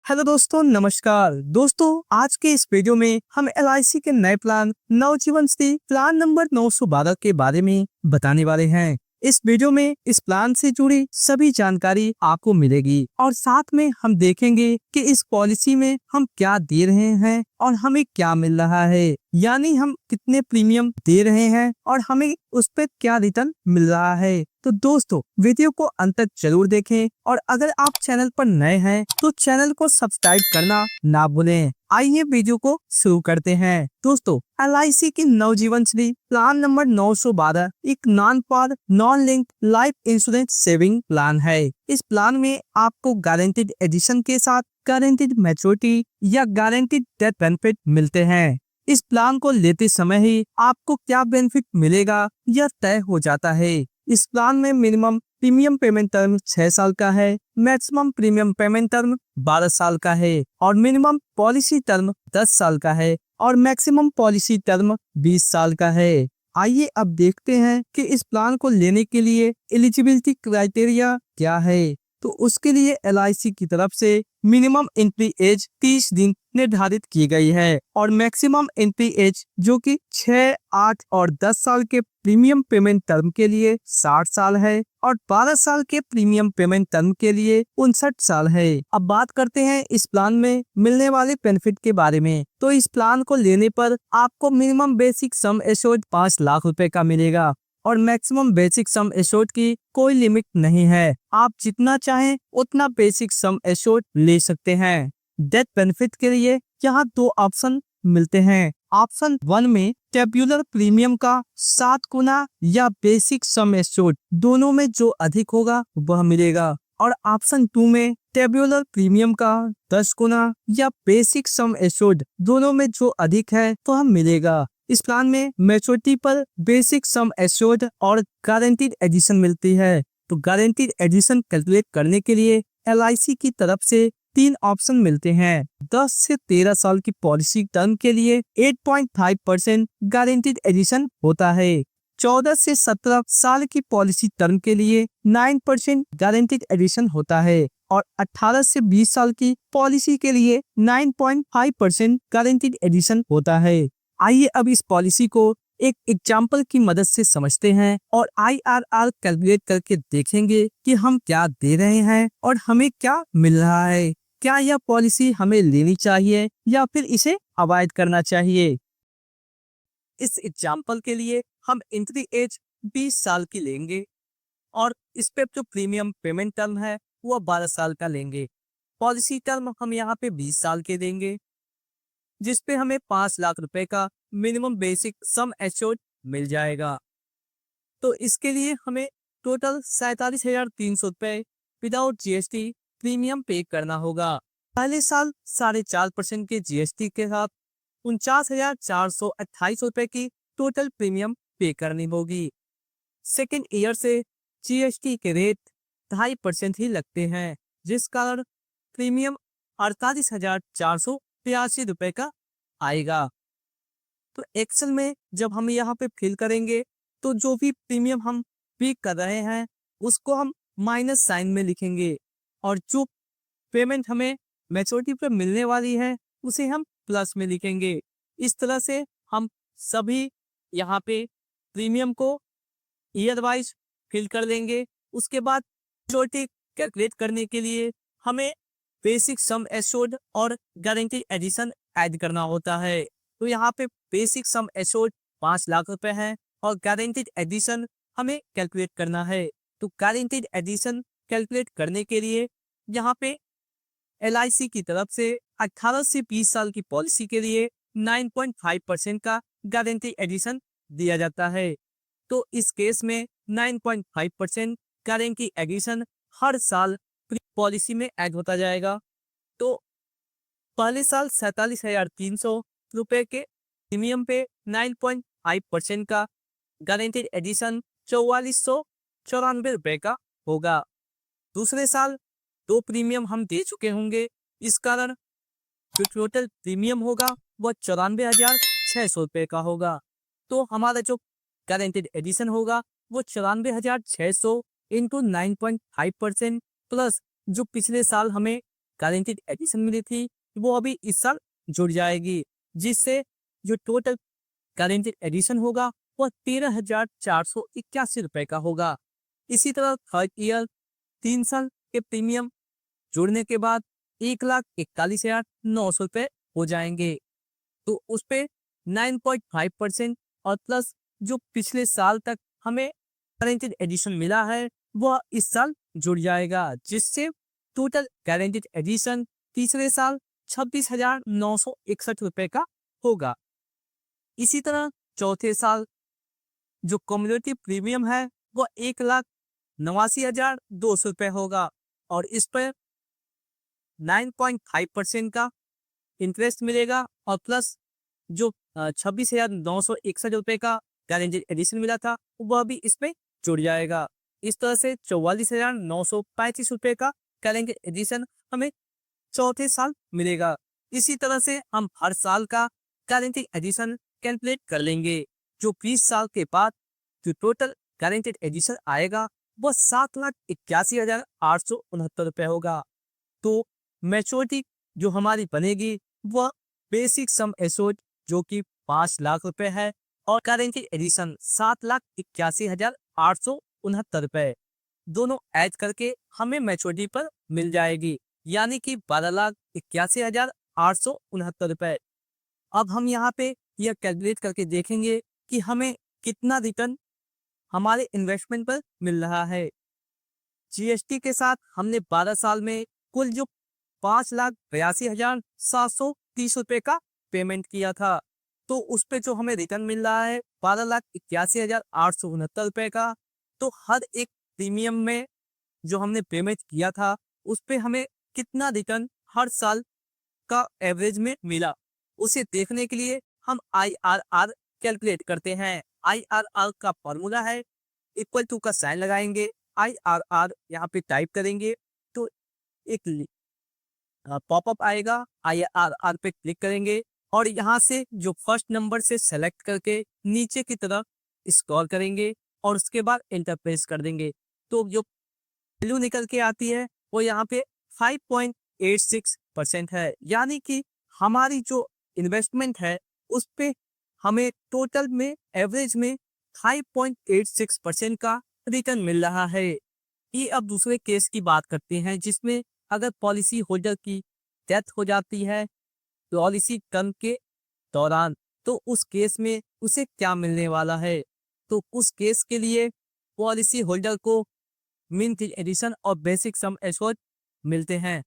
Hello दोस्तों, नमस्कार दोस्तों। आज के इस वीडियो में हम LIC के नए प्लान नवजीवन श्री प्लान नंबर 912 के बारे में बताने वाले हैं। इस वीडियो में इस प्लान से जुड़ी सभी जानकारी आपको मिलेगी और साथ में हम देखेंगे कि इस पॉलिसी में हम क्या दे रहे हैं और हमें क्या मिल रहा है, यानी हम कितने प्रीमियम दे रहे हैं और हमें उस पर क्या रिटर्न मिल रहा है। तो दोस्तों, वीडियो को अंत तक जरूर देखें और अगर आप चैनल पर नए हैं तो चैनल को सब्सक्राइब करना ना भूलें। आइए वीडियो को शुरू करते हैं। दोस्तों, LIC की नवजीवन श्री प्लान नंबर 912 एक non par non link life insurance saving plan है। इस प्लान में आपको गारंटीड एडिशन के साथ गारंटीड मैच्योरिटी या गारंटीड डेथ बेनिफिट मिलते हैं। इस प्लान को लेते समय ही आपको क्या बेनिफिट मिलेगा यह तय हो जाता है। इस प्लान में मिनिमम प्रीमियम पेमेंट टर्म 6 साल का है, मैक्सिमम प्रीमियम पेमेंट टर्म 12 साल का है और मिनिमम पॉलिसी टर्म 10 साल का है और मैक्सिमम पॉलिसी टर्म 20 साल का है। आइए अब देखते हैं कि इस प्लान को लेने के लिए एलिजिबिलिटी क्राइटेरिया क्या है। तो उसके लिए LIC की तरफ से मिनिमम एंट्री एज 30 दिन निर्धारित की गई है और मैक्सिमम एंट्री एज जो कि 6, 8 और 10 साल के प्रीमियम पेमेंट टर्म के लिए 60 साल है और 12 साल के प्रीमियम पेमेंट टर्म के लिए 59 साल है। अब बात करते हैं इस प्लान में मिलने वाले बेनिफिट के बारे में। तो इस प्लान को लेने पर आपको minimum basic sum assured 5 lakh रुपए का मिलेगा और मैक्सिमम बेसिक सम एश्योर्ड की कोई लिमिट नहीं है। आप जितना चाहें उतना बेसिक सम एश्योर्ड ले सकते हैं। डेथ बेनिफिट के लिए यहाँ 2 ऑप्शन मिलते हैं। ऑप्शन 1 में टेब्यूलर प्रीमियम का 7 गुना या बेसिक सम एश्योर्ड दोनों में जो अधिक होगा वह मिलेगा और ऑप्शन 2 में टेब्यूलर प्रीमियम का 10 गुना या बेसिक सम एश्योर्ड दोनों में जो अधिक है वह मिलेगा। इस प्लान में मैच्योरिटी पर बेसिक सम एश्योर्ड और गारंटीड एडिशन मिलती है। तो गारंटीड एडिशन कैलकुलेट करने के लिए LIC की तरफ से 3 ऑप्शन मिलते हैं। 10 से 13 साल की पॉलिसी टर्म के लिए 8.5% गारंटीड एडिशन होता है। 14 से 17 साल की पॉलिसी टर्म के लिए 9% गारंटीड एडिशन होता है और 18 से 20 साल की पॉलिसी के लिए 9.5% गारंटीड एडिशन होता है। आइए अब इस पॉलिसी को एक एग्जाम्पल की मदद से समझते हैं और IRR कैलकुलेट करके देखेंगे कि हम क्या दे रहे हैं और हमें क्या मिल रहा है। क्या यह पॉलिसी हमें लेनी चाहिए या फिर इसे अवॉइड करना चाहिए। इस एग्जाम्पल के लिए हम एंट्री एज 20 साल की लेंगे और इस पे जो प्रीमियम पेमेंट टर्म है वो 12 साल का लेंगे। पॉलिसी टर्म हम यहाँ पे 20 साल के देंगे जिसपे हमें 5 लाख रुपए का मिनिमम बेसिक सम एश्योर्ड मिल जाएगा। तो इसके लिए हमें टोटल 47,300 रुपए विदाउट GST प्रीमियम पे करना होगा। पहले साल 4.5% के GST के साथ 49,428 रुपए की टोटल प्रीमियम पे करनी होगी। सेकेंड ईयर से GST के रेट 2.5% ही लगते हैं, जिस कारण प्रीमियम 48,482 रुपए का आएगा। तो एक्सेल में जब हम यहाँ पे फिल करेंगे तो जो भी प्रीमियम हम पे कर रहे हैं उसको हम माइनस साइन में लिखेंगे और जो पेमेंट हमें मैच्योरिटी पर मिलने वाली है उसे हम प्लस में लिखेंगे। इस तरह से हम सभी यहाँ पे प्रीमियम को ईयर वाइज फिल कर देंगे। उसके बाद मैच्योरिटी कैलकुलेट करने के लिए हमें बेसिक सम एश्योर्ड और गारंटी एडिशन ऐड करना होता है। तो यहाँ पे बेसिक सम एश्योर्ड 5 लाख रुपए है और गारंटीड एडिशन हमें कैलकुलेट करना है। तो गारंटीड एडिशन कैलकुलेट करने के लिए यहाँ पे LIC की तरफ से 18 से 20 साल की पॉलिसी के लिए 9.5% का गारंटी एडिशन दिया जाता है। तो इस केस में 9.5% गारंटी एडिशन हर साल पॉलिसी में ऐड होता जाएगा। तो पहले साल 47,300 रुपए के प्रीमियम पे 9.5% का गारंटीड एडिशन 4494 रुपए का होगा। दूसरे साल 2 प्रीमियम हम दे चुके होंगे, इस कारण जो टोटल प्रीमियम होगा वह 94,600 रुपए का होगा। तो हमारा जो गारंटीड एडिशन होगा वो 94,600 इंटू 9.5% प्लस जो पिछले साल हमें गारंटीड एडिशन मिली थी वो अभी इस साल जुड़ जाएगी, जिससे जो टोटल गारंटीड एडिशन होगा वह 13,481 रुपए का होगा। इसी तरह थर्ड ईयर 3 साल के प्रीमियम जुड़ने के बाद 1,41,900 रुपए हो जाएंगे। तो उस पे 9.5% और प्लस जो पिछले साल तक हमें गारंटीड एडिशन मिला है वह इस साल जुड़ जाएगा, जिससे टोटल गारंटीड एडिशन तीसरे साल 26,961 रुपए का होगा। इसी तरह चौथे साल जो कम्युनिटी प्रीमियम है वह 1,89,200 रुपए होगा और इस पर 9.5% का इंटरेस्ट मिलेगा और प्लस जो 26,961 रुपए का गारंटीड एडिशन मिला था वह भी इसमें जुड़ जाएगा। इस तरह से 44,935 रुपए का गारंटीड एडिशन हमें चौथे साल मिलेगा। इसी तरह से हम हर साल का गारंटीड एडिशन कैलकुलेट कर लेंगे, जो 20 साल के बाद जो टोटल गारंटीड एडिशन आएगा वह 7,81,869 रुपए होगा। तो मैच्योरिटी जो हमारी बनेगी वह बेसिक सम एश्योर्ड जो कि 5 लाख रुपए है और गारंटीड एडिशन 7,81,869 रुपए, दोनों ऐड करके हमें मैच्योरिटी पर मिल जाएगी, यानी कि 12,81,869 रुपए। अब हम यहाँ पे यह कैलकुलेट करके देखेंगे कि हमें कितना रिटर्न हमारे इन्वेस्टमेंट पर मिल रहा है। जीएसटी के साथ हमने 12 साल में कुल जो 5,82,730 रुपए का पेमेंट किया था, तो उस पे जो हमें रिटर्न मिल रहा है 12,81,869 रुपए का। तो हर एक प्रीमियम में जो हमने पेमेंट किया था उस पे हमें कितना रिटर्न हर साल का एवरेज में मिला, उसे देखने के लिए हम IRR कैलकुलेट करते हैं। IRR का फॉर्मूला है इक्वल टू का साइन लगाएंगे, IRR यहाँ पे टाइप करेंगे तो एक पॉपअप आएगा, IRR पे क्लिक करेंगे और यहाँ से जो फर्स्ट नंबर से सेलेक्ट करके नीचे की तरफ स्क्रॉल करेंगे और उसके बाद एंटर प्रेस कर देंगे। तो जो वैल्यू निकल के आती है वो यहाँ पे 5.86% है, यानी कि हमारी जो इन्वेस्टमेंट है उस पे हमें टोटल में एवरेज में 5.86% का रिटर्न मिल रहा है। ये अब दूसरे केस की बात करते हैं, जिसमें अगर पॉलिसी होल्डर की डेथ हो जाती है पॉलिसी टर्म के दौरान, तो उस केस में उसे क्या मिलने वाला है। तो उस केस के लिए पॉलिसी होल्डर को मिंट एडिशन और बेसिक सम एश्योर्ड मिलते हैं।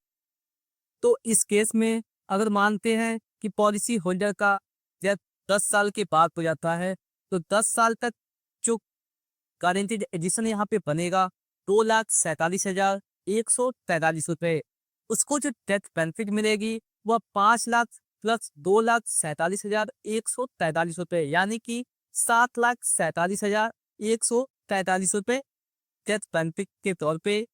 तो इस केस में अगर मानते हैं कि पॉलिसी होल्डर का डेथ 10 साल के बाद हो जाता है, तो 10 साल तक जो गारंटीड एडिशन यहाँ पे बनेगा 2,47,143 रुपए। उसको जो डेथ बेनिफिट मिलेगी वह 5 लाख प्लस 2,47,143 रुपए, यानी कि 7,47,143 रुपए डेथ बेनिफिट के तौर पे।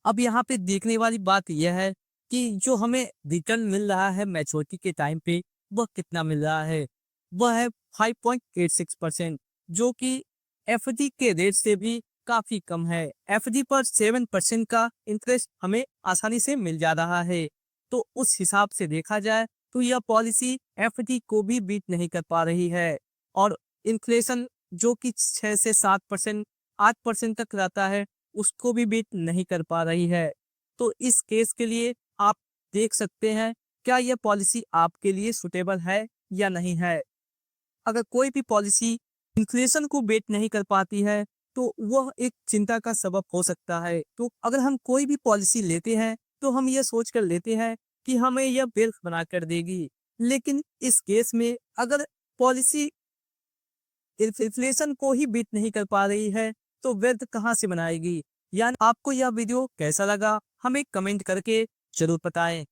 अब यहाँ पे देखने वाली बात यह है कि जो हमें रिटर्न मिल रहा है मैच्योरिटी के टाइम पे वह कितना मिल रहा है, वह है 5.86%, जो कि एफडी के रेट से भी काफी कम है। एफडी पर 7% का इंटरेस्ट हमें आसानी से मिल जा रहा है। तो उस हिसाब से देखा जाए तो यह पॉलिसी एफडी को भी बीट नहीं कर पा रही है और इन्फ्लेशन जो कि 6 से 7%, 8% तक रहता है उसको भी बीट नहीं कर पा रही है। तो इस केस के लिए आप देख सकते हैं क्या यह पॉलिसी आपके लिए सुटेबल है या नहीं है। अगर कोई भी पॉलिसी इन्फ्लेशन को बीट नहीं कर पाती है तो वह एक चिंता का सबब हो सकता है। तो अगर हम कोई भी पॉलिसी लेते हैं तो हम यह सोच कर लेते हैं कि हमें यह वेल्थ बना कर देगी, लेकिन इस केस में अगर पॉलिसी इन्फ्लेशन को ही बीट नहीं कर पा रही है तो वेल्थ कहाँ से बनाएगी। यानी आपको यह वीडियो कैसा लगा हमें कमेंट करके जरूर बताएं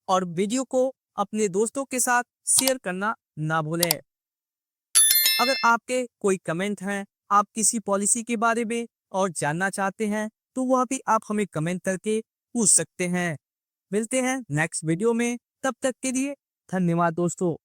और वीडियो को अपने दोस्तों के साथ शेयर करना ना भूलें। अगर आपके कोई कमेंट हैं, आप किसी पॉलिसी के बारे में और जानना चाहते हैं तो वह भी आप हमें कमेंट करके पूछ सकते हैं। मिलते हैं नेक्स्ट वीडियो में, तब तक के लिए धन्यवाद दोस्तों।